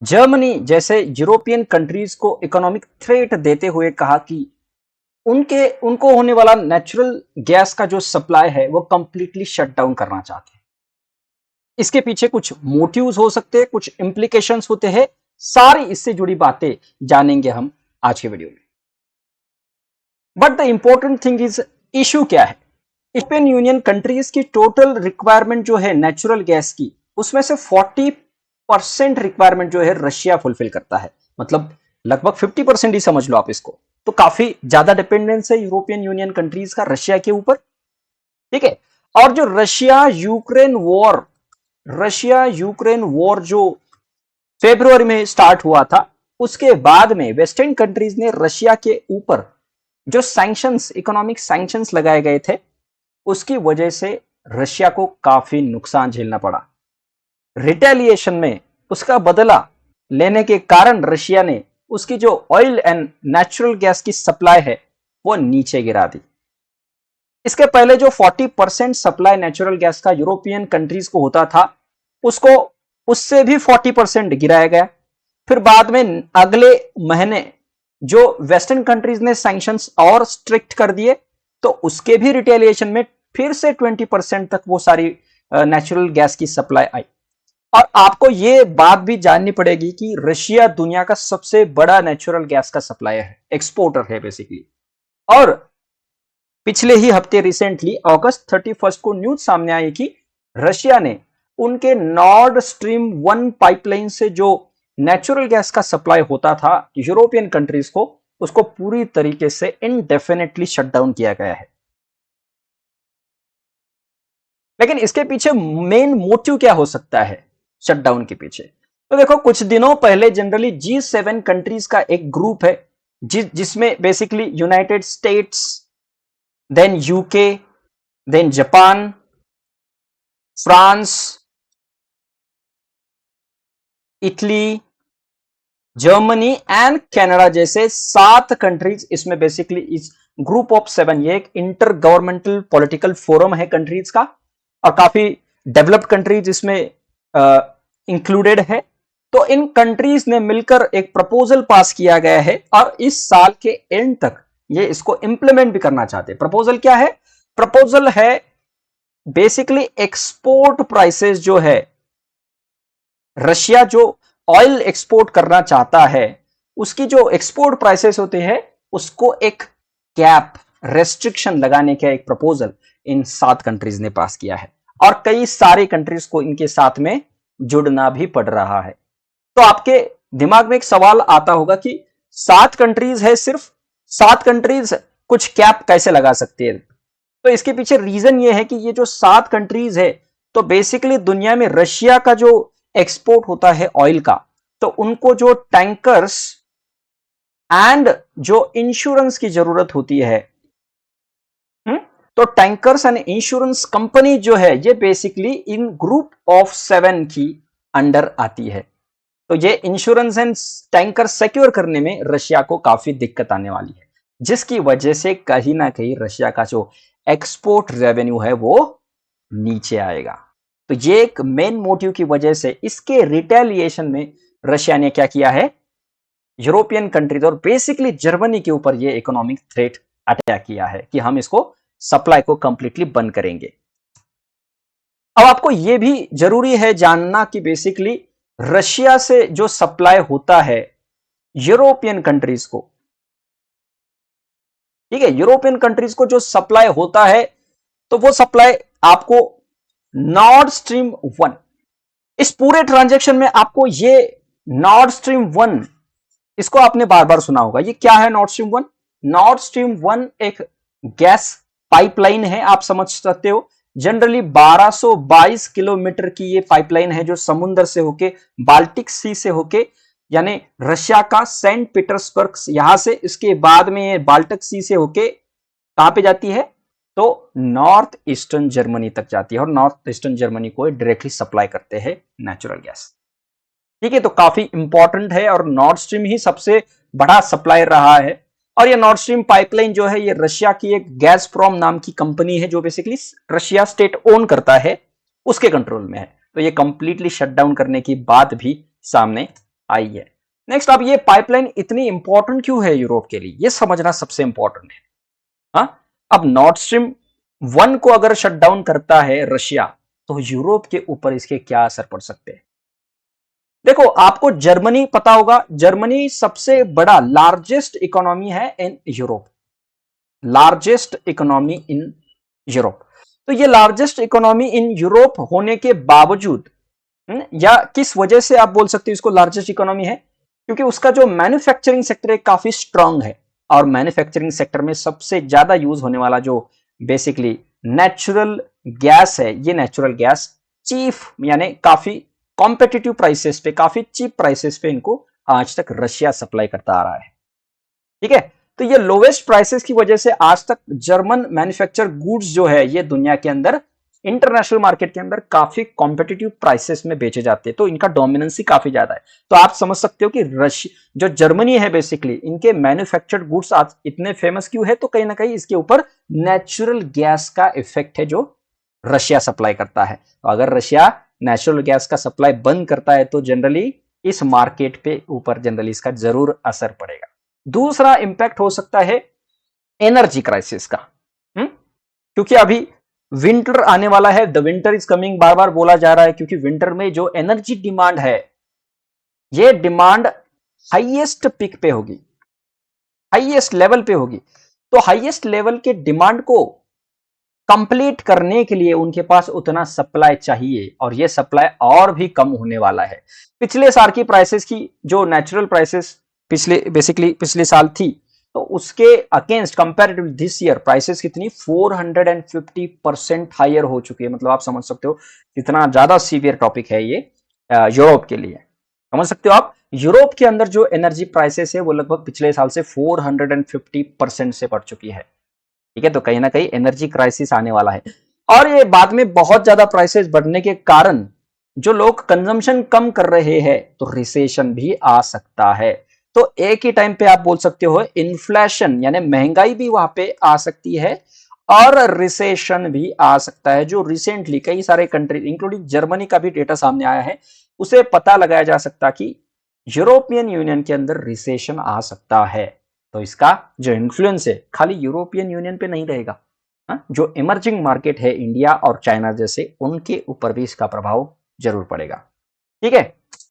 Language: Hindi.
जर्मनी जैसे यूरोपियन कंट्रीज को इकोनॉमिक थ्रेट देते हुए कहा कि उनको होने वाला नेचुरल गैस का जो सप्लाई है वो कंप्लीटली शट डाउन करना चाहते हैं। इसके पीछे कुछ मोटिव्स हो सकते हैं, कुछ इंप्लीकेशंस होते हैं। सारी इससे जुड़ी बातें जानेंगे हम आज के वीडियो में। But the important thing is issue क्या है। यूरोपियन यूनियन कंट्रीज की टोटल रिक्वायरमेंट जो है नेचुरल गैस की, उसमें से 40% रिक्वायरमेंट जो है रशिया फुलफिल करता है। मतलब लगभग 50% ही समझ लो आप इसको। तो काफी ज्यादा डिपेंडेंस है यूरोपियन यूनियन कंट्रीज का रशिया के ऊपर। ठीक है। और जो रशिया यूक्रेन वॉर जो फरवरी में स्टार्ट हुआ था, उसके बाद में वेस्टर्न कंट्रीज ने रशिया के ऊपर जो सैंक्शंस, इकोनॉमिक सैंक्शंस लगाए गए थे, उसकी वजह से रशिया को काफी नुकसान झेलना पड़ा। रिटेलिएशन में उसका बदला लेने के कारण रशिया ने उसकी जो ऑयल एंड नेचुरल गैस की सप्लाई है वो नीचे गिरा दी। इसके पहले जो 40% सप्लाई नेचुरल गैस का यूरोपियन कंट्रीज को होता था, उसको उससे भी 40% गिराया गया। फिर बाद में अगले महीने जो वेस्टर्न कंट्रीज ने सैंक्शंस और स्ट्रिक्ट कर दिए, तो उसके भी रिटेलिएशन में फिर से 20% तक वो सारी नेचुरल गैस की सप्लाई आई। और आपको ये बात भी जाननी पड़ेगी कि रशिया दुनिया का सबसे बड़ा नेचुरल गैस का सप्लायर है, एक्सपोर्टर है बेसिकली। और पिछले ही हफ्ते रिसेंटली अगस्त 31 को न्यूज सामने आई कि रशिया ने उनके नॉर्ड स्ट्रीम 1 पाइपलाइन से जो नेचुरल गैस का सप्लाई होता था यूरोपियन कंट्रीज को, उसको पूरी तरीके से इनडेफिनेटली शट डाउन किया गया है। लेकिन इसके पीछे मेन मोटिव क्या हो सकता है शटडाउन के पीछे? तो देखो, कुछ दिनों पहले जनरली G7 कंट्रीज का एक ग्रुप है जिसमें basically United States, then UK, then Japan, France, Italy, Germany and Canada जैसे 7 कंट्रीज इसमें बेसिकली इस ग्रुप ऑफ 7, ये एक इंटर गवर्नमेंटल पॉलिटिकल फोरम है कंट्रीज का, और काफी डेवलप्ड कंट्रीज इसमें इंक्लूडेड है। तो इन कंट्रीज ने मिलकर एक प्रपोजल पास किया गया है और इस साल के एंड तक ये इसको इंप्लीमेंट भी करना चाहते हैं। प्रपोजल क्या है? प्रपोजल है बेसिकली एक्सपोर्ट प्राइसेस जो है, रशिया जो ऑयल एक्सपोर्ट करना चाहता है उसकी जो एक्सपोर्ट प्राइसेस होते हैं उसको एक कैप, रेस्ट्रिक्शन लगाने का एक प्रपोजल इन 7 कंट्रीज ने पास किया है। और कई सारे कंट्रीज को इनके साथ में जुड़ना भी पड़ रहा है। तो आपके दिमाग में एक सवाल आता होगा कि 7 कंट्रीज है, सिर्फ 7 कंट्रीज कुछ कैप कैसे लगा सकती है? तो इसके पीछे रीजन ये है कि ये जो 7 कंट्रीज है, तो बेसिकली दुनिया में रशिया का जो एक्सपोर्ट होता है ऑयल का, तो उनको जो टैंकर्स एंड जो इंश्योरेंस की जरूरत होती है, तो टैंकर्स एंड इंश्योरेंस कंपनी जो है ये बेसिकली इन ग्रुप ऑफ 7 की अंडर आती है। तो ये इंश्योरेंस एंड टैंकर सिक्योर करने में रशिया को काफी दिक्कत आने वाली है, जिसकी वजह से कहीं ना कहीं रशिया का जो एक्सपोर्ट रेवेन्यू है वो नीचे आएगा। तो ये एक मेन मोटिव की वजह से इसके रिटेलिएशन में रशिया ने क्या किया है, यूरोपियन कंट्रीज और बेसिकली जर्मनी के ऊपर ये इकोनॉमिक थ्रेट अटैक किया है कि हम इसको सप्लाई को कंप्लीटली बंद करेंगे। अब आपको यह भी जरूरी है जानना कि बेसिकली रशिया से जो सप्लाई होता है यूरोपियन कंट्रीज को, ठीक है, यूरोपियन कंट्रीज को जो सप्लाई होता है, तो वो सप्लाई आपको नॉर्ड स्ट्रीम 1, इस पूरे ट्रांजैक्शन में आपको ये नॉर्ड स्ट्रीम 1, इसको आपने बार बार सुना होगा। ये क्या है नॉर्ड स्ट्रीम 1? नॉर्ड स्ट्रीम 1 एक गैस पाइपलाइन है, आप समझ सकते हो। जनरली 1222 किलोमीटर की ये पाइपलाइन है जो समुद्र से होके, बाल्टिक सी से होके, यानी रशिया का सेंट पीटर्सबर्ग यहां से, इसके बाद में ये बाल्टिक सी से होके कहां पे जाती है, तो नॉर्थ ईस्टर्न जर्मनी तक जाती है और नॉर्थ ईस्टर्न जर्मनी को डायरेक्टली सप्लाई करते हैं नेचुरल गैस। ठीक है, तो काफी इंपॉर्टेंट है और नॉर्थ स्ट्रीम ही सबसे बड़ा सप्लायर रहा है। और ये नॉर्थ स्ट्रीम पाइपलाइन जो है ये रशिया की एक गैसप्रोम नाम की कंपनी है जो बेसिकली रशिया स्टेट ओन करता है, उसके कंट्रोल में है। तो ये कंप्लीटली शट डाउन करने की बात भी सामने आई है। नेक्स्ट, अब ये पाइपलाइन इतनी इंपॉर्टेंट क्यों है यूरोप के लिए, ये समझना सबसे इंपॉर्टेंट है। हाँ, अब नॉर्थ स्ट्रीम 1 को अगर शट डाउन करता है रशिया, तो यूरोप के ऊपर इसके क्या असर पड़ सकते हैं। देखो, आपको जर्मनी पता होगा, जर्मनी सबसे बड़ा लार्जेस्ट इकोनॉमी है in Europe, largest economy in Europe. तो ये लार्जेस्ट इकोनॉमी इन यूरोप होने के बावजूद, या किस वजह से आप बोल सकते हो इसको लार्जेस्ट इकोनॉमी है, क्योंकि उसका जो मैन्युफैक्चरिंग सेक्टर है काफी स्ट्रांग है, और मैन्युफैक्चरिंग सेक्टर में सबसे ज्यादा यूज होने वाला जो बेसिकली नेचुरल गैस है, ये नेचुरल गैस चीफ यानी काफी कॉम्पिटिटिव प्राइसेस पे, काफी चीप प्राइसेस पे इनको आज तक रशिया सप्लाई करता आ रहा है। ठीक है, तो ये लोवेस्ट प्राइसेस की वजह से आज तक जर्मन मैन्युफैक्चर गुड्स जो है ये दुनिया के अंदर, इंटरनेशनल मार्केट के अंदर काफी कॉम्पिटिटिव प्राइसेस में बेचे जाते हैं, तो इनका डोमिनेंसी काफी ज्यादा है। तो आप समझ सकते हो कि जो जर्मनी है बेसिकली, इनके मैन्युफैक्चर्ड गुड्स आज इतने फेमस क्यों है, तो कहीं ना कहीं इसके ऊपर नेचुरल गैस का इफेक्ट है जो रशिया सप्लाई करता है। तो अगर रशिया नेचुरल गैस का सप्लाई बंद करता है तो जनरली इस मार्केट पे ऊपर जनरली इसका जरूर असर पड़ेगा। दूसरा इंपैक्ट हो सकता है एनर्जी क्राइसिस का, क्योंकि अभी विंटर आने वाला है, द विंटर इज कमिंग बार बार बोला जा रहा है, क्योंकि विंटर में जो एनर्जी डिमांड है, ये डिमांड हाईएस्ट पिक पे होगी, हाईएस्ट लेवल पे होगी। तो हाईएस्ट लेवल के डिमांड को कंप्लीट करने के लिए उनके पास उतना सप्लाई चाहिए, और ये सप्लाई और भी कम होने वाला है। पिछले साल की प्राइसेस की जो नेचुरल प्राइसेस पिछले साल थी, तो उसके against comparative this year prices कितनी 450% हायर हो चुकी है। मतलब आप समझ सकते हो कितना ज्यादा सीवियर टॉपिक है ये यूरोप के लिए। समझ सकते हो आप, यूरोप के अंदर जो एनर्जी प्राइसेस है वो लगभग पिछले साल से 450% से बढ़ चुकी है। ठीक है, तो कहीं ना कहीं एनर्जी क्राइसिस आने वाला है, और ये बाद में बहुत ज्यादा प्राइसेस बढ़ने के कारण जो लोग कंजम्पशन कम कर रहे हैं, तो रिसेशन भी आ सकता है। तो एक ही टाइम पे आप बोल सकते हो इन्फ्लेशन यानी महंगाई भी वहां पे आ सकती है, और रिसेशन भी आ सकता है। जो रिसेंटली कई सारे कंट्री इंक्लूडिंग जर्मनी का भी डेटा सामने आया है, उसे पता लगाया जा सकता कि यूरोपियन यूनियन के अंदर रिसेशन आ सकता है। तो इसका जो इन्फ्लुएंस है खाली यूरोपियन यूनियन पे नहीं रहेगा, जो इमर्जिंग मार्केट है इंडिया और चाइना जैसे, उनके ऊपर भी इसका प्रभाव जरूर पड़ेगा। ठीक है,